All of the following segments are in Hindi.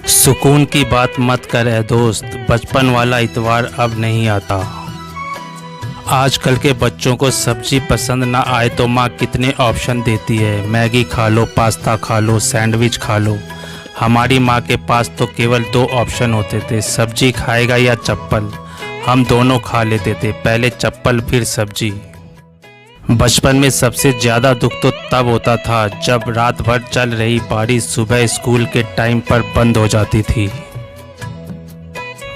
सुकून की बात मत कर ए दोस्त, बचपन वाला इतवार अब नहीं आता। आजकल के बच्चों को सब्जी पसंद ना आए तो माँ कितने ऑप्शन देती है, मैगी खा लो, पास्ता खा लो, सैंडविच खा लो। हमारी माँ के पास तो केवल 2 ऑप्शन होते थे, सब्जी खाएगा या चप्पल। हम दोनों खा लेते थे, पहले चप्पल फिर सब्जी। बचपन में सबसे ज़्यादा दुख तो तब होता था जब रात भर चल रही बारिश सुबह स्कूल के टाइम पर बंद हो जाती थी।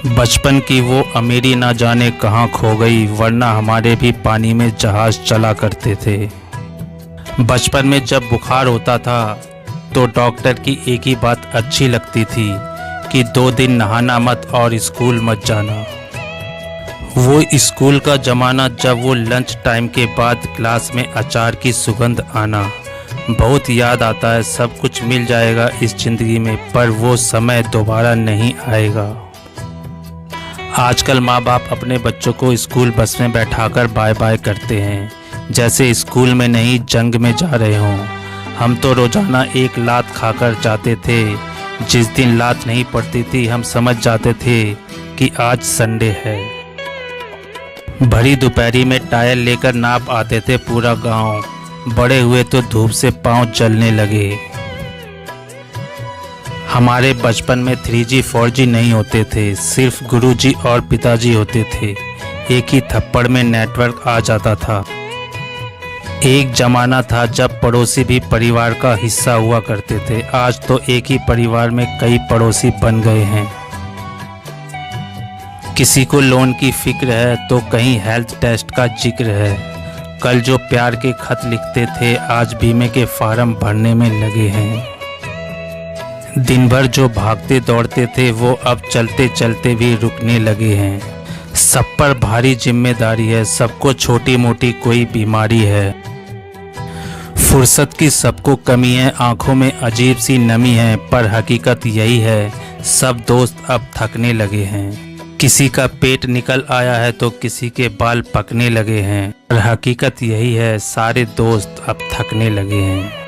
बचपन की वो अमीरी ना जाने कहाँ खो गई, वरना हमारे भी पानी में जहाज चला करते थे। बचपन में जब बुखार होता था तो डॉक्टर की एक ही बात अच्छी लगती थी कि 2 दिन नहाना मत और स्कूल मत जाना। वो स्कूल का ज़माना जब वो लंच टाइम के बाद क्लास में अचार की सुगंध आना, बहुत याद आता है। सब कुछ मिल जाएगा इस ज़िंदगी में, पर वो समय दोबारा नहीं आएगा। आजकल माँ बाप अपने बच्चों को स्कूल बस में बैठाकर बाय बाय करते हैं, जैसे स्कूल में नहीं जंग में जा रहे हों। हम तो रोज़ाना एक लात खाकर जाते थे। जिस दिन लात नहीं पड़ती थी हम समझ जाते थे कि आज संडे है। भरी दोपहरी में टायर लेकर नाप आते थे पूरा गांव। बड़े हुए तो धूप से पांव जलने लगे। हमारे बचपन में 3G 4G नहीं होते थे, सिर्फ गुरुजी और पिताजी होते थे। एक ही थप्पड़ में नेटवर्क आ जाता था। एक ज़माना था जब पड़ोसी भी परिवार का हिस्सा हुआ करते थे। आज तो एक ही परिवार में कई पड़ोसी बन गए हैं। किसी को लोन की फिक्र है तो कहीं हेल्थ टेस्ट का जिक्र है। कल जो प्यार के खत लिखते थे आज बीमे के फार्म भरने में लगे हैं। दिन भर जो भागते दौड़ते थे वो अब चलते चलते भी रुकने लगे हैं। सब पर भारी जिम्मेदारी है, सबको छोटी मोटी कोई बीमारी है। फुर्सत की सबको कमी है, आंखों में अजीब सी नमी है, पर हकीकत यही है सब दोस्त अब थकने लगे हैं। किसी का पेट निकल आया है तो किसी के बाल पकने लगे हैं, और हकीकत यही है सारे दोस्त अब थकने लगे हैं।